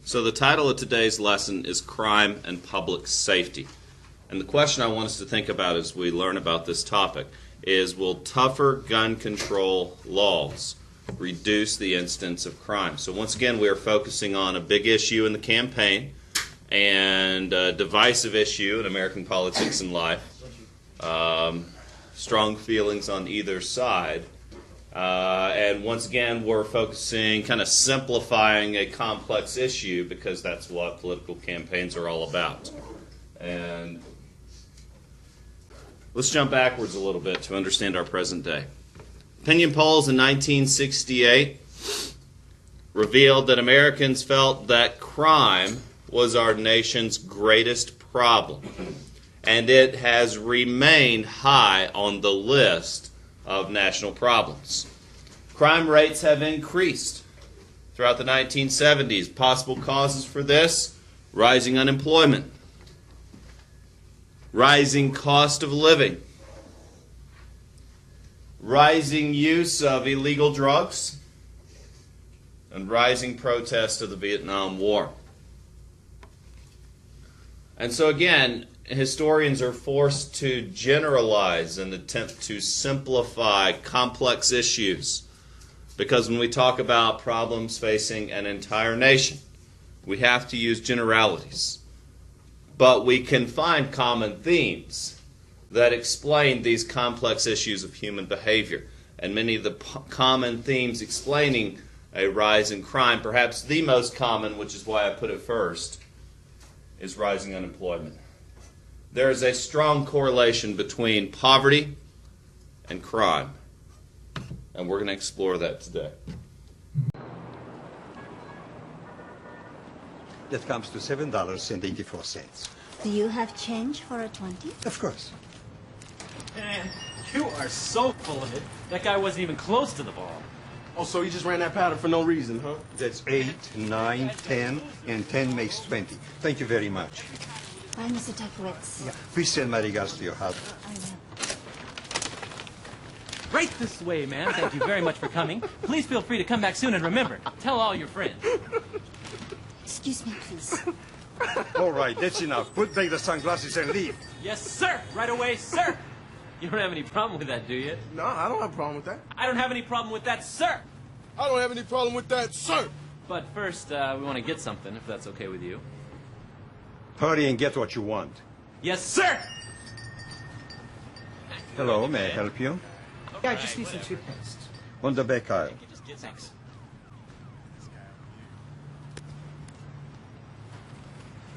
So the title of today's lesson is Crime and Public Safety. And the question I want us to think about as we learn about this topic is, will tougher gun control laws reduce the incidence of crime? So once again, we are focusing on a big issue in the campaign and a divisive issue in American politics and life. Strong feelings on either side. And once again, we're focusing, kind of simplifying a complex issue because that's what political campaigns are all about. And let's jump backwards a little bit to understand our present day. Opinion polls in 1968 revealed that Americans felt that crime was our nation's greatest problem, and it has remained high on the list of national problems. Crime rates have increased throughout the 1970s. Possible causes for this: rising unemployment, rising cost of living, rising use of illegal drugs, and rising protest of the Vietnam War. And so again, historians are forced to generalize and attempt to simplify complex issues, because when we talk about problems facing an entire nation, we have to use generalities. But we can find common themes that explain these complex issues of human behavior. And many of the common themes explaining a rise in crime, perhaps the most common, which is why I put it first, is rising unemployment. There is a strong correlation between poverty and crime, and we're going to explore that today. That comes to $7.84. Do you have change for a 20? Of course. Man, you are so full of it. That guy wasn't even close to the ball. Oh, so you just ran that pattern for no reason, huh? That's 8, 9, 10, and 10 makes 20. Thank you very much. Bye, Mr. Tekowitz. Yeah. Please send my regards to your husband. I will. Right this way, ma'am. Thank you very much for coming. Please feel free to come back soon, and remember, tell all your friends. Excuse me, please. All right, that's enough. Put back the sunglasses and leave. Yes, sir. Right away, sir. You don't have any problem with that, do you? No, I don't have a problem with that. I don't have any problem with that, sir. I don't have any problem with that, sir. But first, we want to get something, if that's okay with you. Hurry and get what you want. Yes, sir. Hello, may I help you? Yeah, I just need some toothpaste. On the back aisle. Thanks.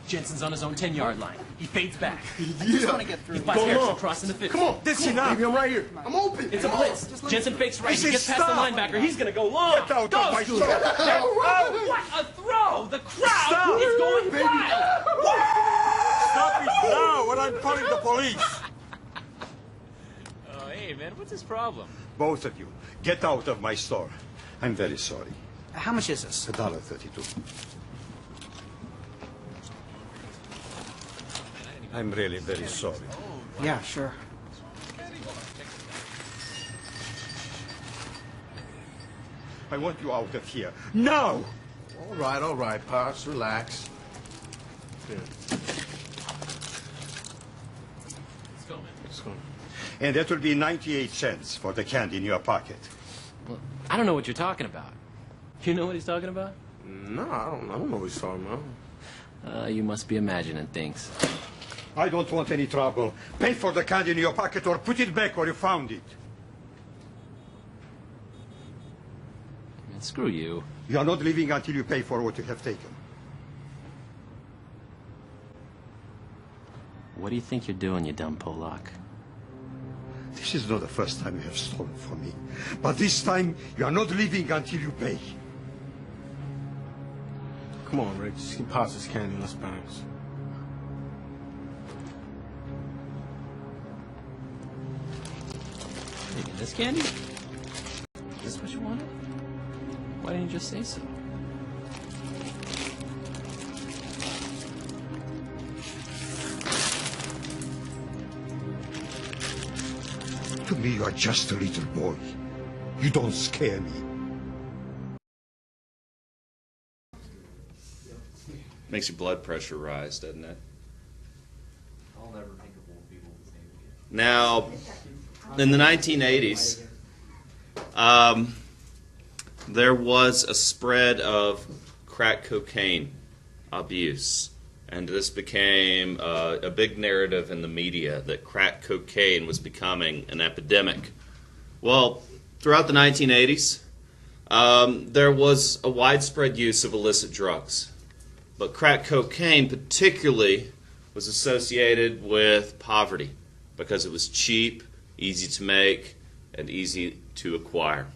Jensen's on his own 10-yard line. He fades back. I just want to get through. He buys Harrison crossing the 50. Come on, That's come on, enough. baby, I'm right here. I'm open. It's a blitz. Jensen fakes right. I He say gets past the stop. linebacker. He's going to go long. Get out of my Goes. store. Oh, what a throw! The crowd Stop. is going wild. Stop it now, or I'm calling the police. Oh, hey, man, what's his problem? Both of you, get out of my store. I'm very sorry. How much is this? $1.32. I'm really very sorry. Yeah, sure. I want you out of here. Now! All right, Pops, relax. Here. Let's go, man. Let's go. And that will be 98 cents for the candy in your pocket. Well, I don't know what you're talking about. You know what he's talking about? No, I don't know what he's talking about. You must be imagining things. I don't want any trouble. Pay for the candy in your pocket or put it back where you found it. Man, screw you. You are not leaving until you pay for what you have taken. What do you think you're doing, you dumb Polak? This is not the first time you have stolen from me. But this time, you are not leaving until you pay. Come on, Rick. Just give Pops his candy and let's bounce. Taking this candy? Is this what you wanted? Why didn't you just say so? To me, you are just a little boy. You don't scare me. Makes your blood pressure rise, doesn't it? I'll never think of old people the same again. Now, in the 1980s, there was a spread of crack cocaine abuse. And this became a big narrative in the media that crack cocaine was becoming an epidemic. Well, throughout the 1980s, there was a widespread use of illicit drugs. But crack cocaine particularly was associated with poverty because it was cheap, easy to make, and easy to acquire.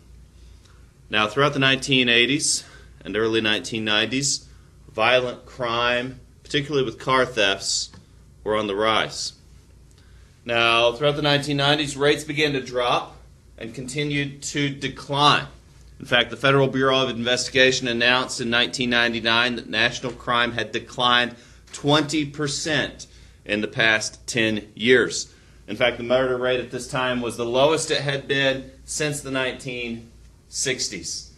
Now, throughout the 1980s and early 1990s, violent crime, particularly with car thefts, were on the rise. Now, throughout the 1990s, rates began to drop and continued to decline. In fact, the Federal Bureau of Investigation announced in 1999 that national crime had declined 20% in the past 10 years. In fact, the murder rate at this time was the lowest it had been since the 1960s.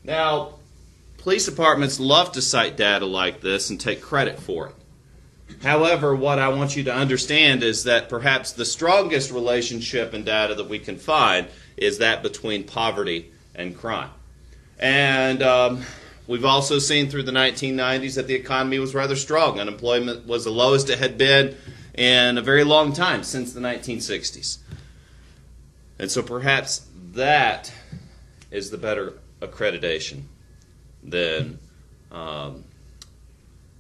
Now, police departments love to cite data like this and take credit for it. However, what I want you to understand is that perhaps the strongest relationship in data that we can find is that between poverty and crime. And we've also seen through the 1990s that the economy was rather strong. Unemployment was the lowest it had been in a very long time, since the 1960s. And so perhaps that is the better accreditation than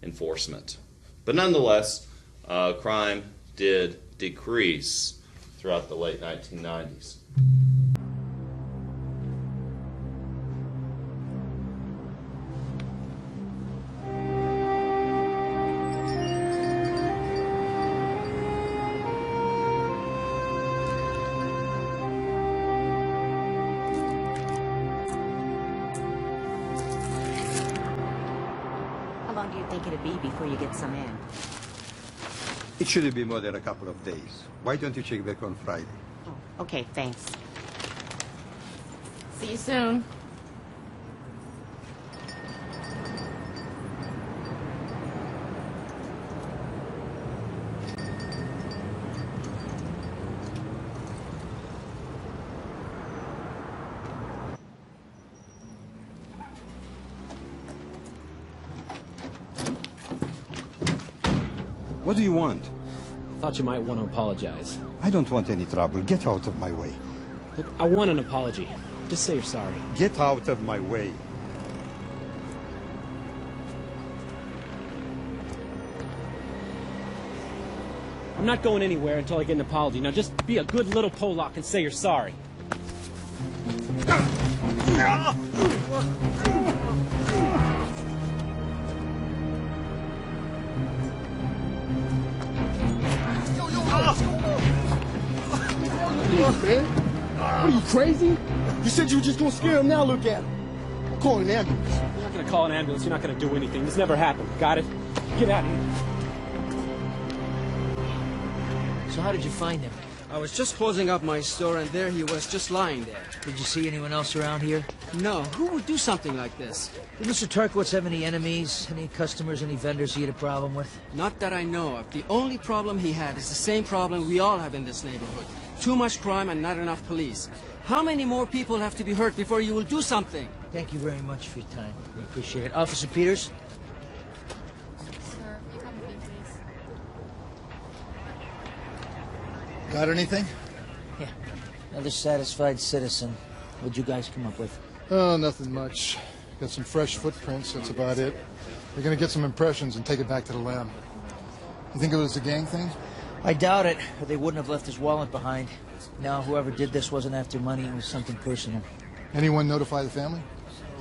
enforcement. But nonetheless, crime did decrease throughout the late 1990s. How long do you think it'll be before you get some in? It shouldn't be more than a couple of days. Why don't you check back on Friday? Oh, okay, thanks. See you soon. What do you want? Thought you might want to apologize. I don't want any trouble. Get out of my way. Look, I want an apology. Just say you're sorry. Get out of my way. I'm not going anywhere until I get an apology. Now just be a good little Polak and say you're sorry. Man, what are you, crazy? You said you were just gonna scare him. Now look at him. I'm calling an ambulance. You're not going to call an ambulance. You're not going to do anything. This never happened. Got it? Get out of here. So how did you find him? I was just closing up my store, and there he was, just lying there. Did you see anyone else around here? No, who would do something like this? Did Mr. Turkowitz have any enemies, any customers, any vendors he had a problem with? Not that I know of. The only problem he had is the same problem we all have in this neighborhood. Too much crime and not enough police. How many more people have to be hurt before you will do something? Thank you very much for your time. We appreciate it. Officer Peters? Sir, you come with me, please. Got anything? Yeah. Another satisfied citizen. What'd you guys come up with? Oh, nothing much. Got some fresh footprints, that's about it. They're gonna get some impressions and take it back to the lab. You think it was a gang thing? I doubt it, or they wouldn't have left his wallet behind. No, whoever did this wasn't after money, it was something personal. Anyone notify the family?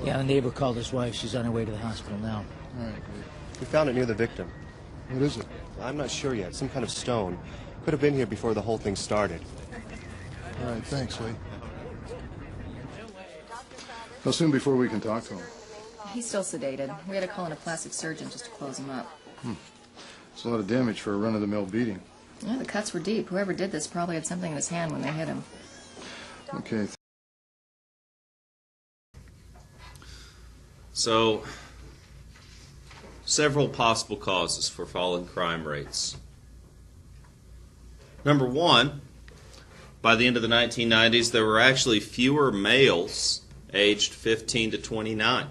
Yeah, the neighbor called his wife. She's on her way to the hospital now. All right, great. We found it near the victim. What is it? I'm not sure yet. Some kind of stone. Could have been here before the whole thing started. All right, thanks, Lee. How soon before we can talk to him? He's still sedated. We had to call in a plastic surgeon just to close him up. It's a lot of damage for a run-of-the-mill beating. Yeah, the cuts were deep. Whoever did this probably had something in his hand when they hit him. Okay. So, several possible causes for falling crime rates. Number one, by the end of the 1990s, there were actually fewer males aged 15 to 29.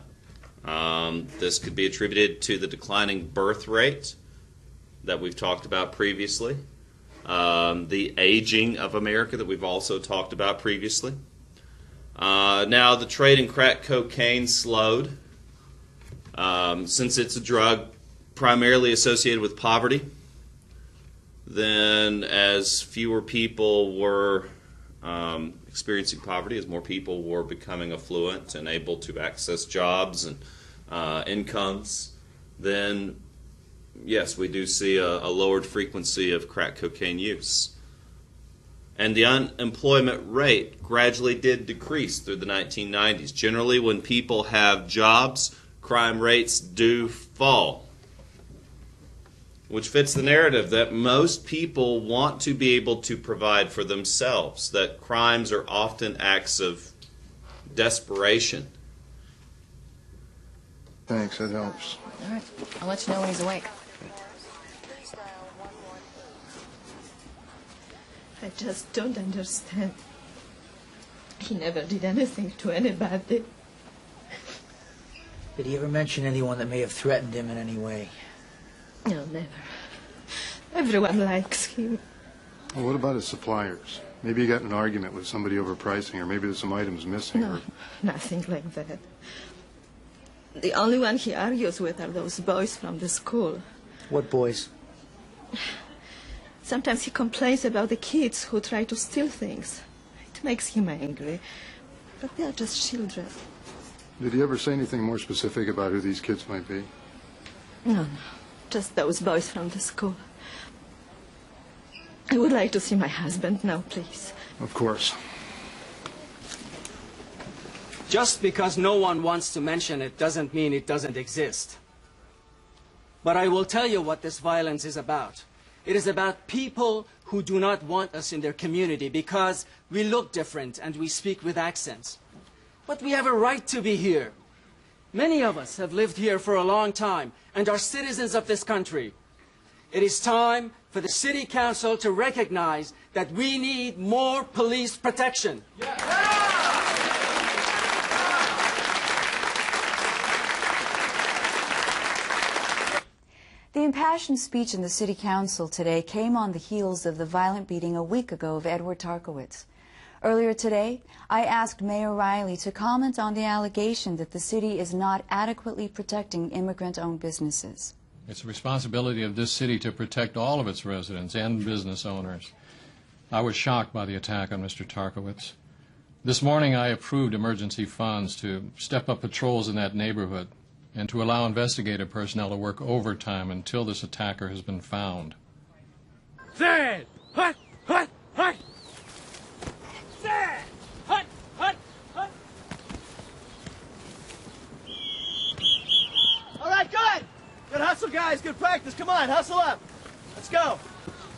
This could be attributed to the declining birth rate that we've talked about previously, the aging of America that we've also talked about previously. Now, the trade in crack cocaine slowed since it's a drug primarily associated with poverty. Then, as fewer people were experiencing poverty, as more people were becoming affluent and able to access jobs and incomes, then yes, we do see a lowered frequency of crack cocaine use. And the unemployment rate gradually did decrease through the 1990s. Generally, when people have jobs, crime rates do fall, which fits the narrative that most people want to be able to provide for themselves, that crimes are often acts of desperation. Thanks, that helps. All right, I'll let you know when he's awake. I just don't understand. He never did anything to anybody. Did he ever mention anyone that may have threatened him in any way? No, never. Everyone likes him. Well, what about his suppliers? Maybe he got in an argument with somebody over pricing, or maybe there's some items missing. No, nothing like that. The only one he argues with are those boys from the school. What boys? Sometimes he complains about the kids who try to steal things. It makes him angry. But they are just children. Did he ever say anything more specific about who these kids might be? No. Just those boys from the school. I would like to see my husband now, please. Of course. Just because no one wants to mention it doesn't mean it doesn't exist. But I will tell you what this violence is about. It is about people who do not want us in their community because we look different and we speak with accents. But we have a right to be here. Many of us have lived here for a long time and are citizens of this country. It is time for the City Council to recognize that we need more police protection. The impassioned speech in the City Council today came on the heels of the violent beating a week ago of Edward Tarkowitz. Earlier today, I asked Mayor Riley to comment on the allegation that the city is not adequately protecting immigrant-owned businesses. It's the responsibility of this city to protect all of its residents and business owners. I was shocked by the attack on Mr. Tarkowitz. This morning I approved emergency funds to step up patrols in that neighborhood and to allow investigative personnel to work overtime until this attacker has been found. Stand! Hut! Hut! Hut! Stand! Hut! Hut! Hut! All right, good! Good hustle, guys. Good practice. Come on, hustle up. Let's go.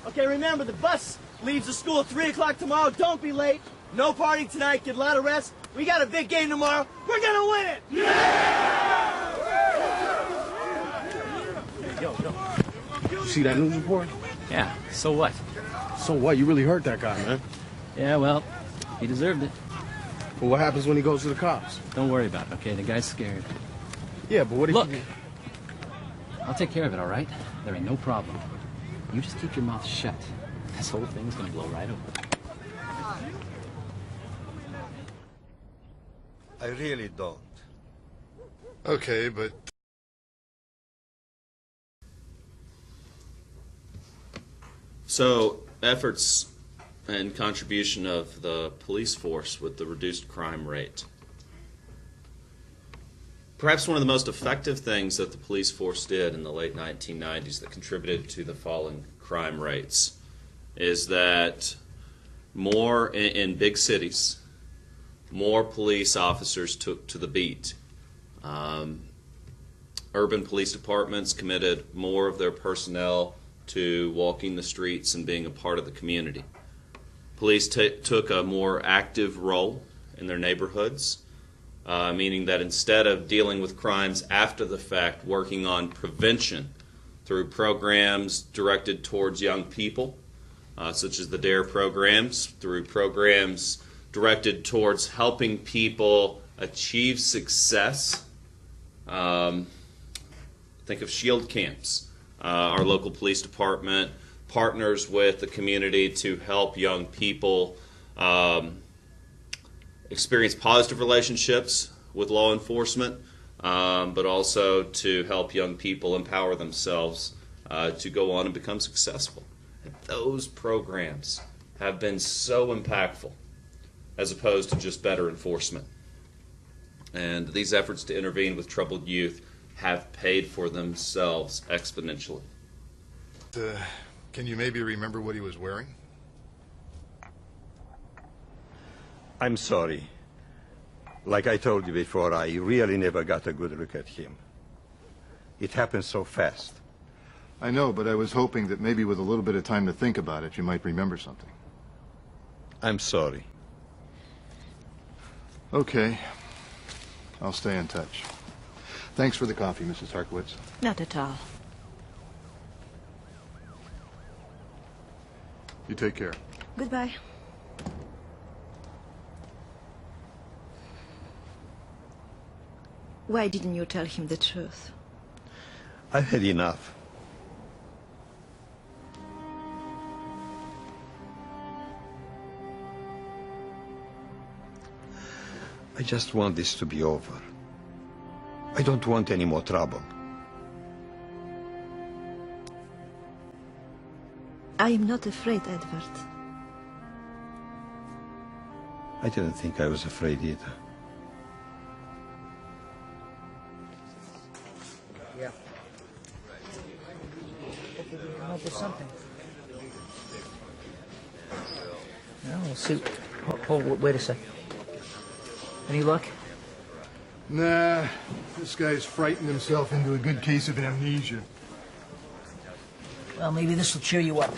Okay, remember, the bus leaves the school at 3 o'clock tomorrow. Don't be late. No partying tonight. Get a lot of rest. We got a big game tomorrow. We're going to win it! Yeah! Yo. You see that news report? Yeah, so what? So what? You really hurt that guy, man. Yeah, well, he deserved it. Well, what happens when he goes to the cops? Don't worry about it, okay? The guy's scared. Yeah, but what if Look, I'll take care of it, all right? There ain't no problem. You just keep your mouth shut. This whole thing's gonna blow right over. I really don't. Okay, but... So, efforts and contribution of the police force with the reduced crime rate. Perhaps one of the most effective things that the police force did in the late 1990s that contributed to the falling crime rates is that more in big cities, more police officers took to the beat. Urban police departments committed more of their personnel to walking the streets and being a part of the community. Police took a more active role in their neighborhoods. meaning that instead of dealing with crimes after the fact, working on prevention through programs directed towards young people, such as the DARE programs, through programs directed towards helping people achieve success. Think of SHIELD camps. Our local police department partners with the community to help young people experience positive relationships with law enforcement, but also to help young people empower themselves to go on and become successful. And those programs have been so impactful as opposed to just better enforcement. And these efforts to intervene with troubled youth have paid for themselves exponentially. Can you maybe remember what he was wearing? I'm sorry. Like I told you before, I really never got a good look at him. It happened so fast. I know, but I was hoping that maybe with a little bit of time to think about it, you might remember something. I'm sorry. Okay. I'll stay in touch. Thanks for the coffee, Mrs. Tarkowitz. Not at all. You take care. Goodbye. Why didn't you tell him the truth? I've had enough. I just want this to be over. I don't want any more trouble. I am not afraid, Edward. I didn't think I was afraid either. Yeah. Hopefully we can come up with something. No, we'll see. Wait a sec. Any luck? Nah, this guy's frightened himself into a good case of amnesia. Well, maybe this will cheer you up.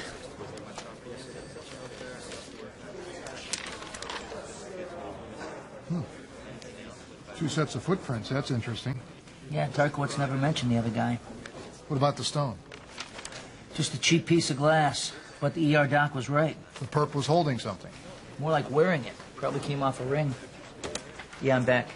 Two sets of footprints, that's interesting. Yeah, Tarkowitz never mentioned the other guy. What about the stone? Just a cheap piece of glass, but the ER doc was right. The perp was holding something. More like wearing it. Probably came off a ring. Yeah, I'm back.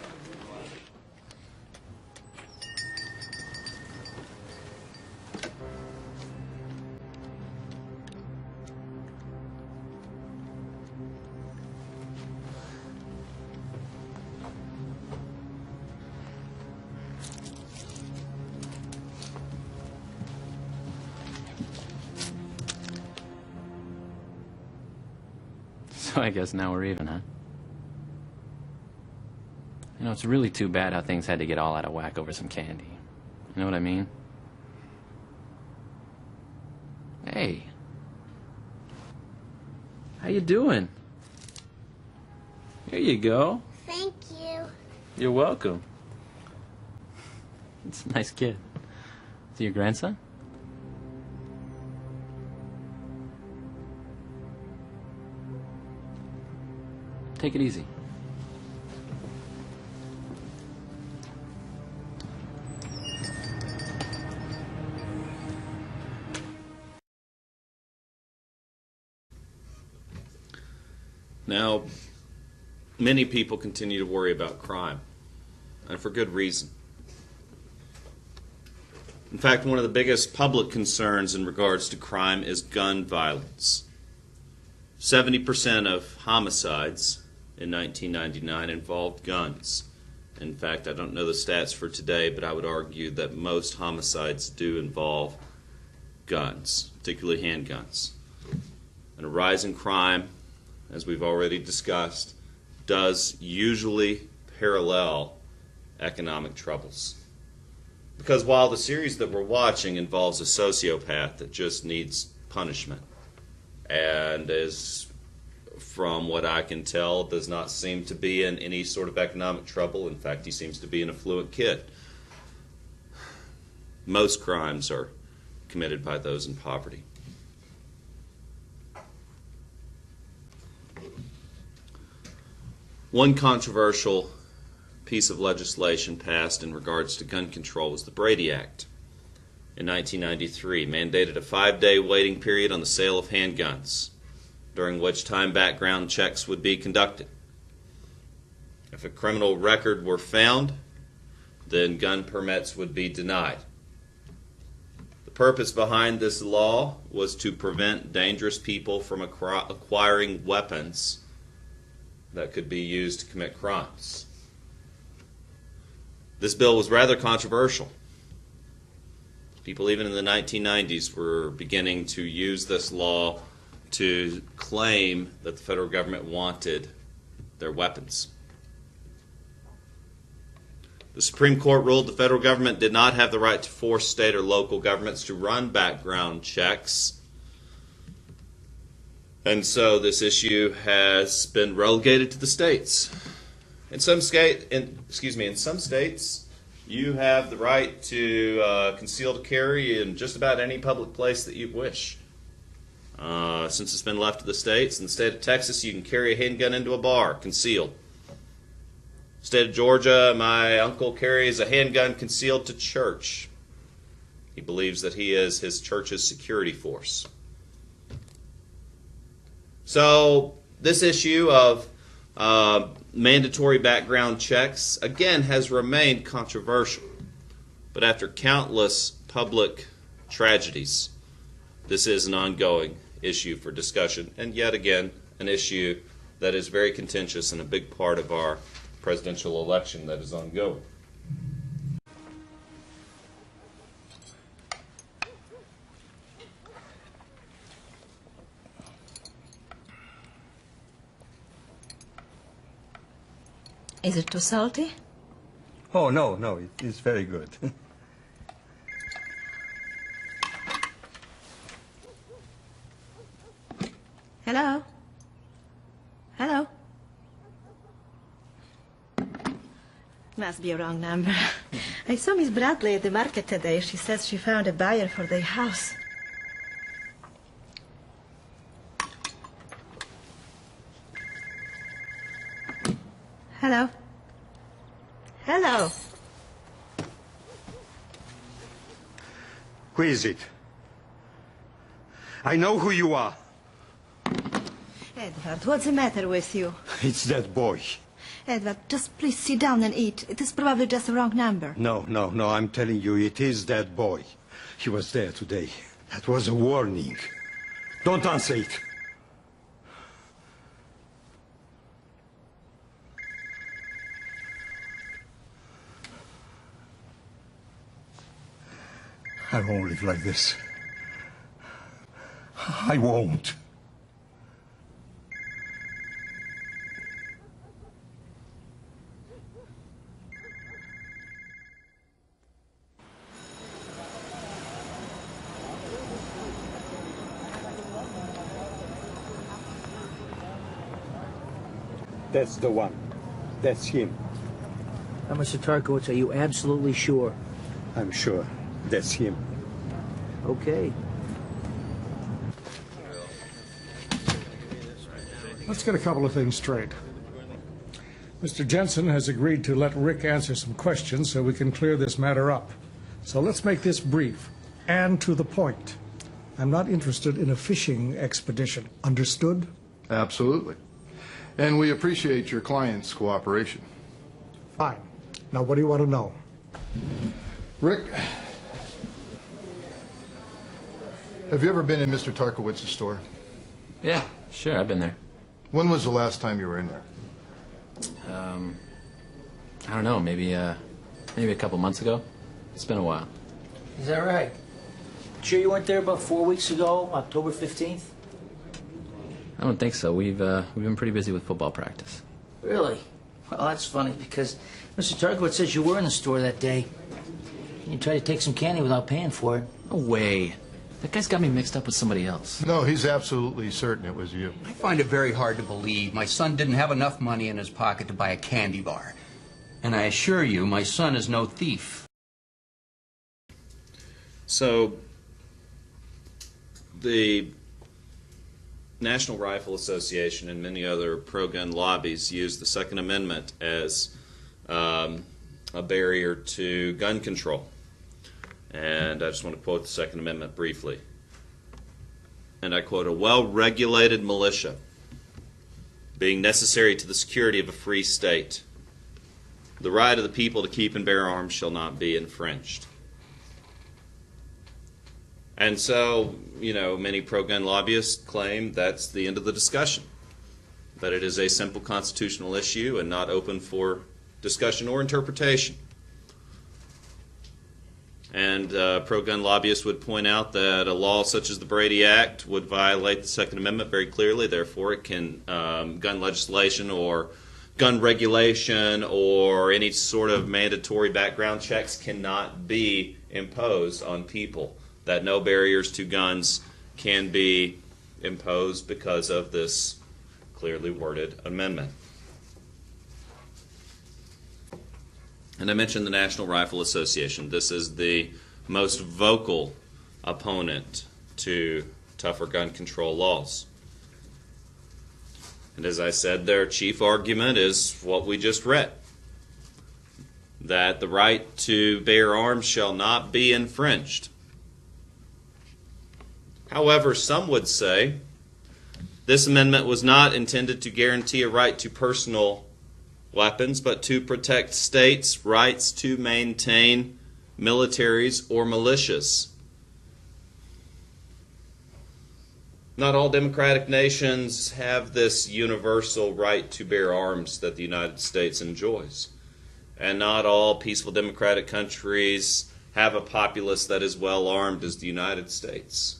So I guess now we're even, huh? You know, it's really too bad how things had to get all out of whack over some candy. You know what I mean? Hey. How you doing? Here you go. Thank you. You're welcome. It's a nice kid. Is he your grandson? Take it easy. Now, many people continue to worry about crime, and for good reason. In fact, one of the biggest public concerns in regards to crime is gun violence. 70% of homicides in 1999 involved guns. In fact, I don't know the stats for today, but I would argue that most homicides do involve guns, particularly handguns. And a rise in crime, as we've already discussed, does usually parallel economic troubles. Because while the series that we're watching involves a sociopath that just needs punishment and is, from what I can tell, does not seem to be in any sort of economic trouble. In fact, he seems to be an affluent kid. Most crimes are committed by those in poverty. One controversial piece of legislation passed in regards to gun control was the Brady Act in 1993, mandated a 5-day waiting period on the sale of handguns, during which time background checks would be conducted. If a criminal record were found, then gun permits would be denied. The purpose behind this law was to prevent dangerous people from acquiring weapons that could be used to commit crimes. This bill was rather controversial. People even in the 1990s were beginning to use this law to claim that the federal government wanted their weapons. The Supreme Court ruled the federal government did not have the right to force state or local governments to run background checks. And so this issue has been relegated to the states. In some states, you have the right to concealed carry in just about any public place that you wish. Since it's been left to the states, in the state of Texas, you can carry a handgun into a bar, concealed. State of Georgia, my uncle carries a handgun concealed to church. He believes that he is his church's security force. So this issue of mandatory background checks, again, has remained controversial. But after countless public tragedies, this is an ongoing issue for discussion, and yet again, an issue that is very contentious and a big part of our presidential election that is ongoing. Is it too salty? Oh, no, it is very good. Hello? Hello? Must be a wrong number. I saw Miss Bradley at the market today. She says she found a buyer for their house. Hello? Hello? Who is it? I know who you are. Edward, what's the matter with you? It's that boy. Edward, just please sit down and eat. It is probably just a wrong number. No, I'm telling you, it is that boy. He was there today. That was a warning. Don't answer it. I won't live like this. I won't. That's the one. That's him. Now, Mr. Tarkowitz, are you absolutely sure? I'm sure. That's him. Okay. Let's get a couple of things straight. Mr. Jensen has agreed to let Rick answer some questions so we can clear this matter up. So let's make this brief and to the point. I'm not interested in a fishing expedition. Understood? Absolutely. And we appreciate your client's cooperation. Fine. Now, what do you want to know? Rick, have you ever been in Mr. Tarkowitz's store? Yeah, sure, I've been there. When was the last time you were in there? I don't know, maybe a couple months ago. It's been a while. Is that right? Sure you weren't there about 4 weeks ago, October 15th? I don't think so. We've been pretty busy with football practice. Really? Well, that's funny because Mr. Tarkowitz says you were in the store that day. You tried to take some candy without paying for it. No way. That guy's got me mixed up with somebody else. No, he's absolutely certain it was you. I find it very hard to believe my son didn't have enough money in his pocket to buy a candy bar. And I assure you, my son is no thief. So, the National Rifle Association and many other pro-gun lobbies use the Second Amendment as a barrier to gun control. And I just want to quote the Second Amendment briefly. And I quote, "A well-regulated militia being necessary to the security of a free state, the right of the people to keep and bear arms shall not be infringed." And so, many pro-gun lobbyists claim that's the end of the discussion, that it is a simple constitutional issue and not open for discussion or interpretation. And pro-gun lobbyists would point out that a law such as the Brady Act would violate the Second Amendment very clearly. Therefore, it can gun legislation or gun regulation or any sort of mandatory background checks cannot be imposed on people, that no barriers to guns can be imposed because of this clearly worded amendment. And I mentioned the National Rifle Association. This is the most vocal opponent to tougher gun control laws. And as I said, their chief argument is what we just read, that the right to bear arms shall not be infringed. However, some would say this amendment was not intended to guarantee a right to personal weapons, but to protect states' rights to maintain militaries or militias. Not all democratic nations have this universal right to bear arms that the United States enjoys. And not all peaceful democratic countries have a populace that is well armed as the United States.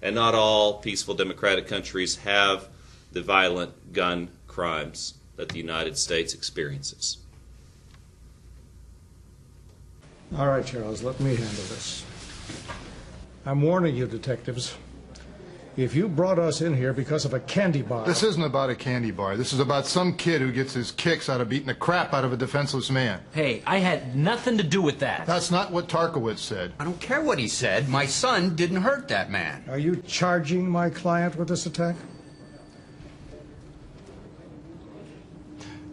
And not all peaceful democratic countries have the violent gun crimes that the United States experiences. All right, Charles, let me handle this. I'm warning you, detectives. If you brought us in here because of a candy bar... This isn't about a candy bar. This is about some kid who gets his kicks out of beating the crap out of a defenseless man. Hey, I had nothing to do with that. That's not what Tarkowitz said. I don't care what he said. My son didn't hurt that man. Are you charging my client with this attack?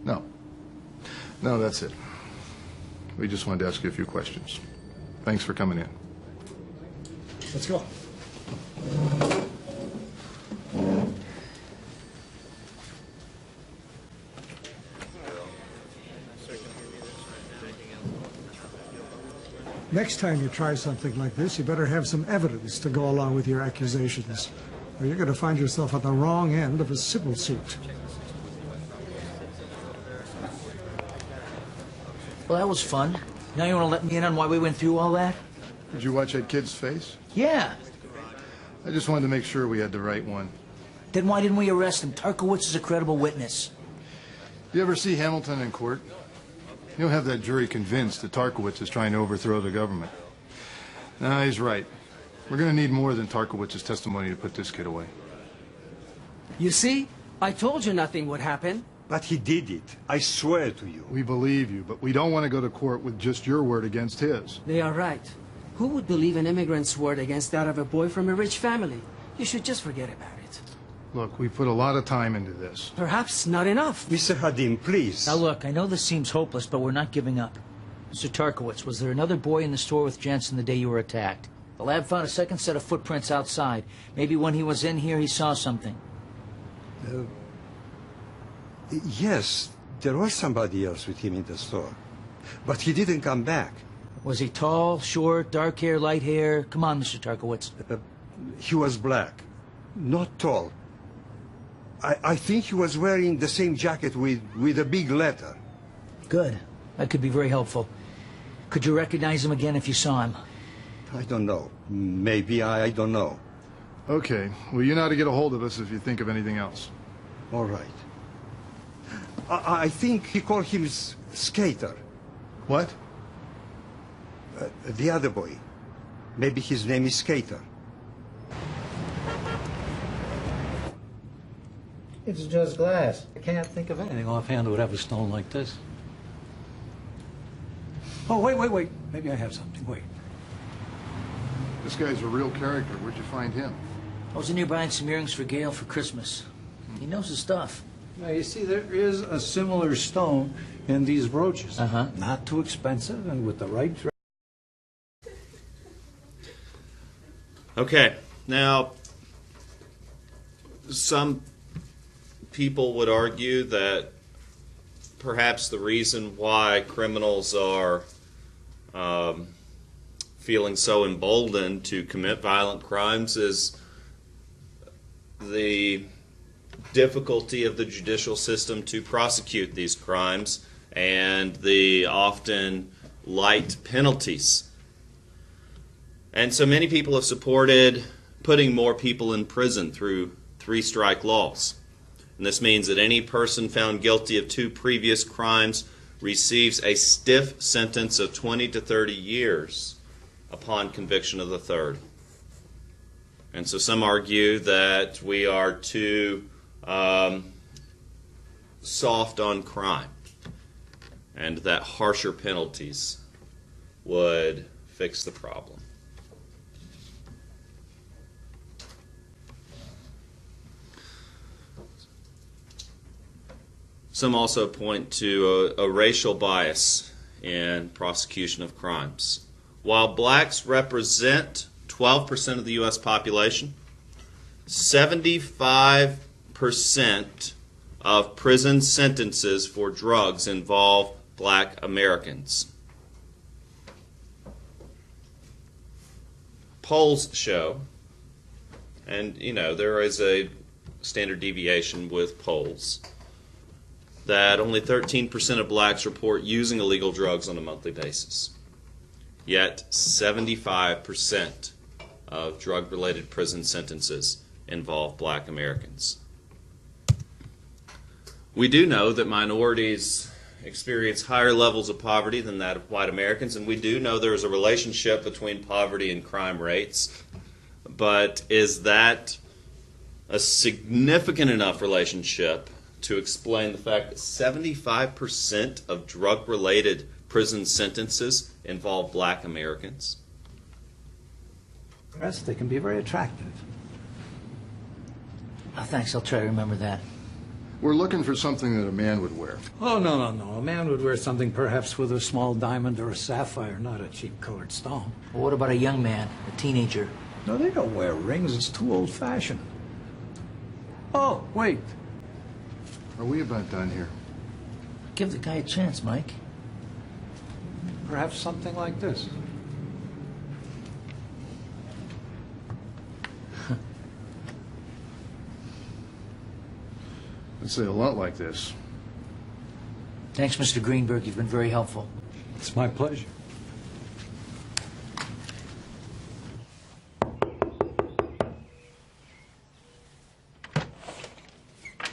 No. No, that's it. We just wanted to ask you a few questions. Thanks for coming in. Let's go. Next time you try something like this, you better have some evidence to go along with your accusations, or you're going to find yourself on the wrong end of a civil suit. Well, that was fun. Now you want to let me in on why we went through all that? Did you watch that kid's face? Yeah. I just wanted to make sure we had the right one. Then why didn't we arrest him? Tarkowitz is a credible witness. You ever see Hamilton in court? You'll have that jury convinced that Tarkowitz is trying to overthrow the government. No, he's right. We're going to need more than Tarkowitz's testimony to put this kid away. You see? I told you nothing would happen. But he did it. I swear to you. We believe you, but we don't want to go to court with just your word against his. They are right. Who would believe an immigrant's word against that of a boy from a rich family? You should just forget about it. Look, we put a lot of time into this. Perhaps not enough. Mr. Hadim, please. Now look, I know this seems hopeless, but we're not giving up. Mr. Tarkowitz, was there another boy in the store with Jensen the day you were attacked? The lab found a second set of footprints outside. Maybe when he was in here, he saw something. Yes, there was somebody else with him in the store. But he didn't come back. Was he tall, short, dark hair, light hair? Come on, Mr. Tarkowitz. He was black, not tall. I think he was wearing the same jacket with a big letter. Good. That could be very helpful. Could you recognize him again if you saw him? I don't know. Maybe I don't know. Okay. Well, you know how to get a hold of us if you think of anything else. All right. I think he called him Skater. What? The other boy. Maybe his name is Skater. It's just glass. I can't think of anything offhand that would have a stone like this. Oh, wait. Maybe I have something. Wait. This guy's a real character. Where'd you find him? I was in here buying some earrings for Gail for Christmas. He knows his stuff. Now, you see, there is a similar stone in these brooches. Not too expensive and with the right... Okay, now, some people would argue that perhaps the reason why criminals are feeling so emboldened to commit violent crimes is the difficulty of the judicial system to prosecute these crimes and the often light penalties. And so many people have supported putting more people in prison through three-strike laws. And this means that any person found guilty of 2 previous crimes receives a stiff sentence of 20 to 30 years upon conviction of the third. And so some argue that we are too soft on crime and that harsher penalties would fix the problem. Some also point to a racial bias in prosecution of crimes. While blacks represent 12% of the U.S. population, 75% of prison sentences for drugs involve black Americans. Polls show, and you know, there is a standard deviation with polls, that only 13% of blacks report using illegal drugs on a monthly basis. Yet 75% of drug-related prison sentences involve black Americans. We do know that minorities experience higher levels of poverty than that of white Americans, and we do know there is a relationship between poverty and crime rates. But is that a significant enough relationship to explain the fact that 75% of drug-related prison sentences involve black Americans? Yes, they can be very attractive. Oh, thanks, I'll try to remember that. We're looking for something that a man would wear. Oh, no. A man would wear something perhaps with a small diamond or a sapphire, not a cheap colored stone. Well, what about a young man, a teenager? No, they don't wear rings. It's too old-fashioned. Oh, wait. Are we about done here? Give the guy a chance, Mike. Perhaps something like this. I'd say a lot like this. Thanks, Mr. Greenberg. You've been very helpful. It's my pleasure.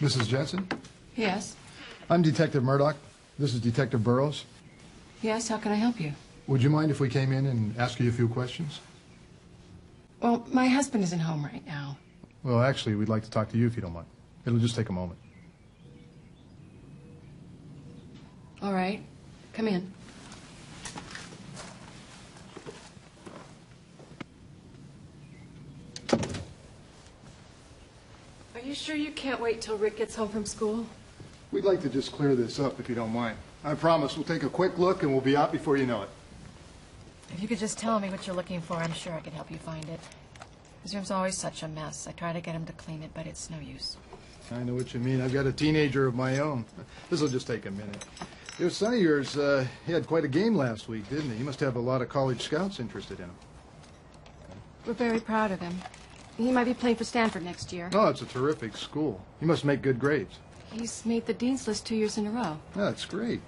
Mrs. Jensen? Yes. I'm Detective Murdoch. This is Detective Burrows. Yes, how can I help you? Would you mind if we came in and asked you a few questions? Well, my husband isn't home right now. Well, actually, we'd like to talk to you if you don't mind. It'll just take a moment. All right. Come in. Are you sure you can't wait till Rick gets home from school? We'd like to just clear this up if you don't mind. I promise we'll take a quick look and we'll be out before you know it. If you could just tell me what you're looking for, I'm sure I could help you find it. His room's always such a mess. I try to get him to clean it, but it's no use. I know what you mean. I've got a teenager of my own. This'll just take a minute. Your son of yours, he had quite a game last week, didn't he? He must have a lot of college scouts interested in him. We're very proud of him. He might be playing for Stanford next year. Oh, it's a terrific school. He must make good grades. He's made the dean's list 2 years in a row. Yeah, that's great.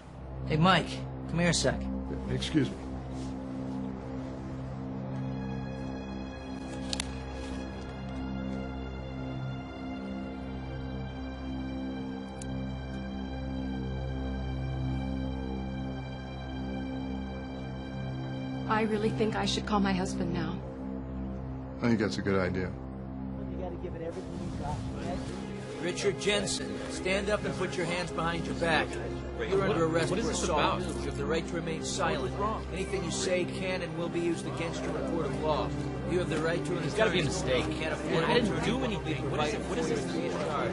Hey, Mike, come here a sec. Excuse me. I really think I should call my husband now. I think that's a good idea. Richard Jensen, stand up and put your hands behind your back. You're under arrest for assault. You have the right to remain silent. Anything you say can and will be used against you in a court of law. You have the right to an attorney. There's got to be a mistake. You can't afford I didn't do anything. What is this? Charge.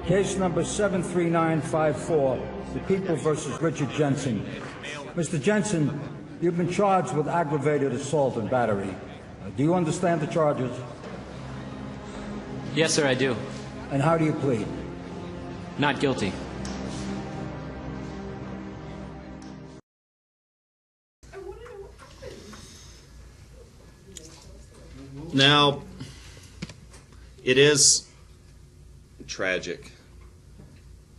Case number 73954, the People versus Richard Jensen. Mr. Jensen, you've been charged with aggravated assault and battery. Do you understand the charges? Yes, sir, I do. And how do you plead? Not guilty. Now, it is tragic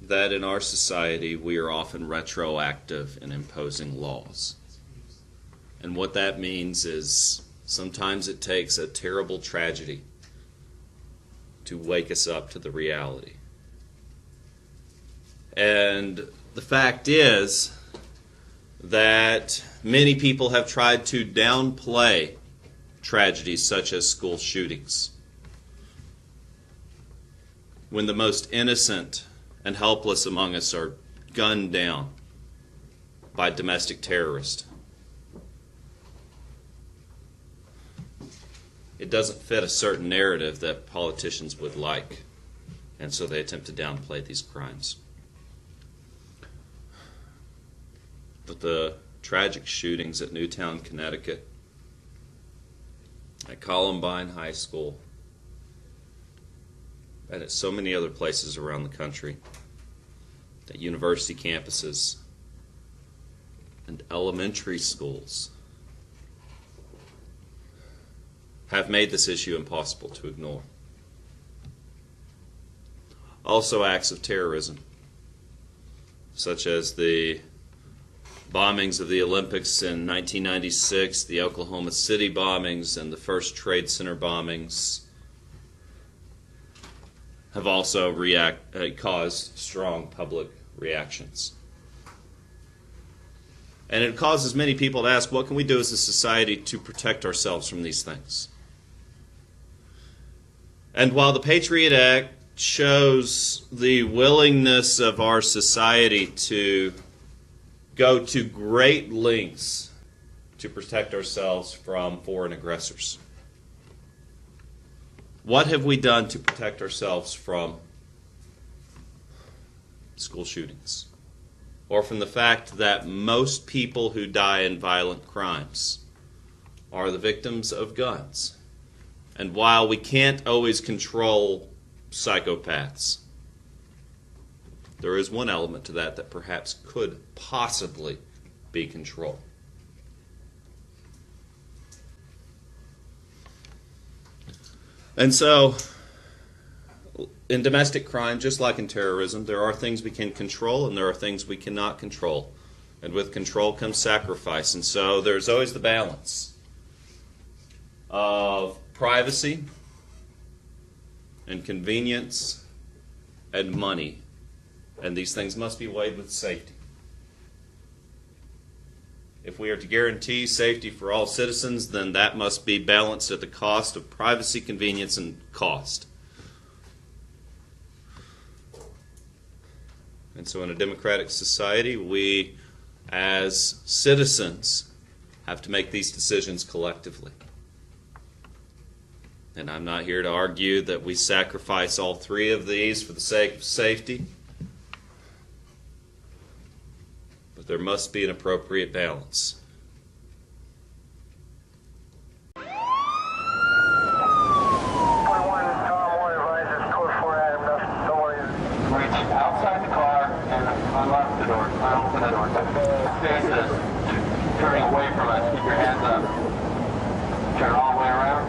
that in our society we are often retroactive in imposing laws. And what that means is sometimes it takes a terrible tragedy to wake us up to the reality. And the fact is that many people have tried to downplay tragedies such as school shootings, when the most innocent and helpless among us are gunned down by domestic terrorists. It doesn't fit a certain narrative that politicians would like, and so they attempt to downplay these crimes. But the tragic shootings at Newtown, Connecticut, at Columbine High School, and at so many other places around the country, at university campuses and elementary schools, have made this issue impossible to ignore. Also, acts of terrorism, such as the bombings of the Olympics in 1996, the Oklahoma City bombings, and the First Trade Center bombings, have also caused strong public reactions. And it causes many people to ask, what can we do as a society to protect ourselves from these things? And while the Patriot Act shows the willingness of our society to go to great lengths to protect ourselves from foreign aggressors, what have we done to protect ourselves from school shootings? Or from the fact that most people who die in violent crimes are the victims of guns? And while we can't always control psychopaths, there is one element to that that perhaps could possibly be controlled. And so, in domestic crime, just like in terrorism, there are things we can control and there are things we cannot control. And with control comes sacrifice. And so there's always the balance of privacy and convenience and money. And these things must be weighed with safety. If we are to guarantee safety for all citizens, then that must be balanced at the cost of privacy, convenience, and cost. And so in a democratic society, we as citizens have to make these decisions collectively. And I'm not here to argue that we sacrifice all three of these for the sake of safety. But there must be an appropriate balance. Outside the car and unlock the door. Open the door. Face us. Turning away from us. Keep your hands up. Turn all the way around.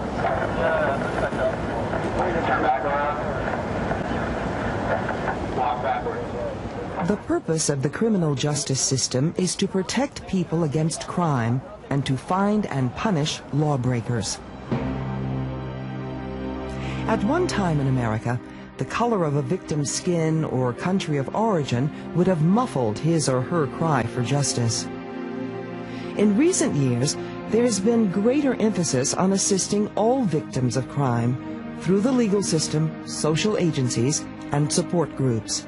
Turn back around. Walk backwards. The purpose of the criminal justice system is to protect people against crime and to find and punish lawbreakers. At one time in America, the color of a victim's skin or country of origin would have muffled his or her cry for justice. In recent years, there has been greater emphasis on assisting all victims of crime through the legal system, social agencies, and support groups.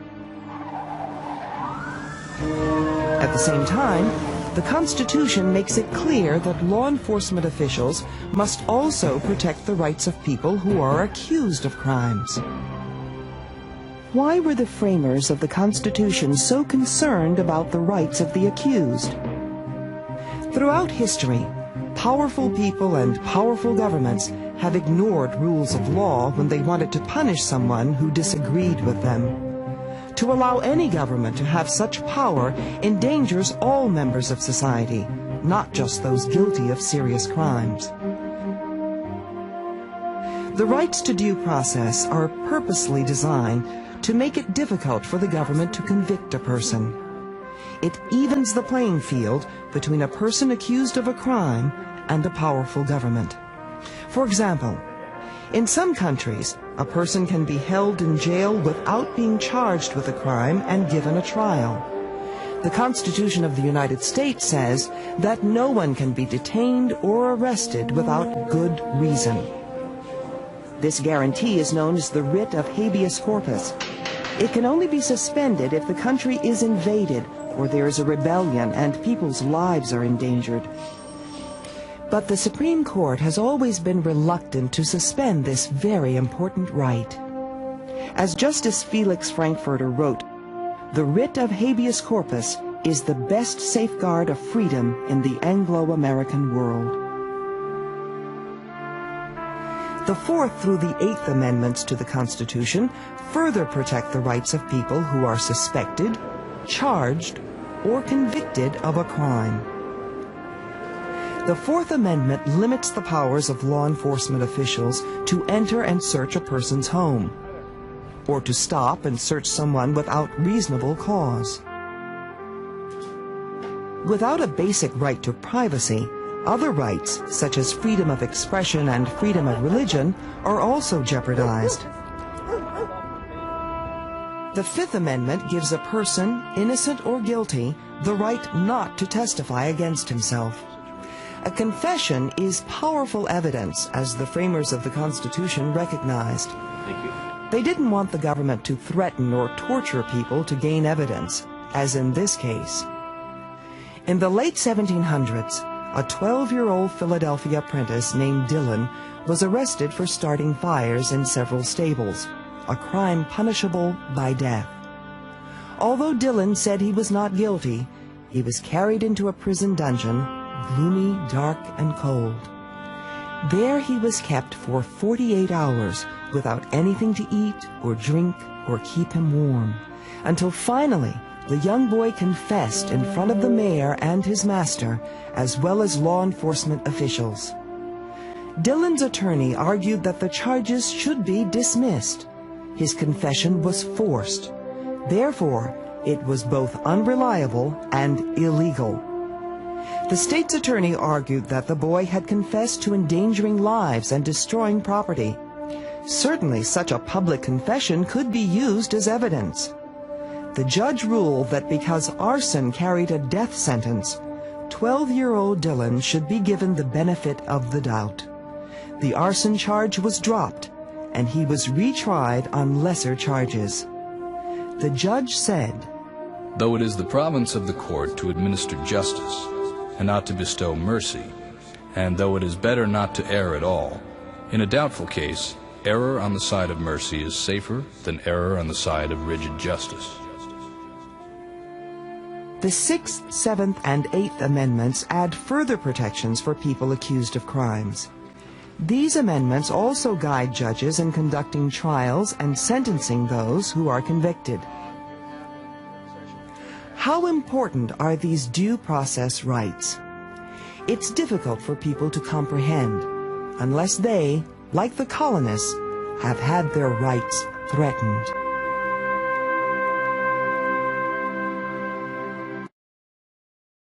At the same time, the Constitution makes it clear that law enforcement officials must also protect the rights of people who are accused of crimes. Why were the framers of the Constitution so concerned about the rights of the accused? Throughout history, powerful people and powerful governments have ignored rules of law when they wanted to punish someone who disagreed with them. To allow any government to have such power endangers all members of society, not just those guilty of serious crimes. The rights to due process are purposely designed to make it difficult for the government to convict a person. It evens the playing field between a person accused of a crime and a powerful government. For example, in some countries, a person can be held in jail without being charged with a crime and given a trial. The Constitution of the United States says that no one can be detained or arrested without good reason. This guarantee is known as the writ of habeas corpus. It can only be suspended if the country is invaded or there is a rebellion and people's lives are endangered. But the Supreme Court has always been reluctant to suspend this very important right. As Justice Felix Frankfurter wrote, "The writ of habeas corpus is the best safeguard of freedom in the Anglo-American world." The Fourth through the Eighth Amendments to the Constitution further protect the rights of people who are suspected, charged, or convicted of a crime. The Fourth Amendment limits the powers of law enforcement officials to enter and search a person's home, or to stop and search someone without reasonable cause. Without a basic right to privacy, other rights, such as freedom of expression and freedom of religion, are also jeopardized. The Fifth Amendment gives a person, innocent or guilty, the right not to testify against himself. A confession is powerful evidence, as the framers of the Constitution recognized. They didn't want the government to threaten or torture people to gain evidence, as in this case. In the late 1700s, a 12-year-old Philadelphia apprentice named Dillon was arrested for starting fires in several stables, a crime punishable by death. Although Dillon said he was not guilty, he was carried into a prison dungeon, gloomy, dark, and cold. There he was kept for 48 hours without anything to eat or drink or keep him warm, until finally the young boy confessed in front of the mayor and his master, as well as law enforcement officials. Dillon's attorney argued that the charges should be dismissed. His confession was forced. Therefore, it was both unreliable and illegal. The state's attorney argued that the boy had confessed to endangering lives and destroying property. Certainly, such a public confession could be used as evidence. The judge ruled that because arson carried a death sentence, 12-year-old Dillon should be given the benefit of the doubt. The arson charge was dropped, and he was retried on lesser charges. The judge said, "Though it is the province of the court to administer justice, and not to bestow mercy, and though it is better not to err at all, in a doubtful case, error on the side of mercy is safer than error on the side of rigid justice." The Sixth, Seventh, and Eighth Amendments add further protections for people accused of crimes. These amendments also guide judges in conducting trials and sentencing those who are convicted. How important are these due process rights? It's difficult for people to comprehend unless they, like the colonists, have had their rights threatened.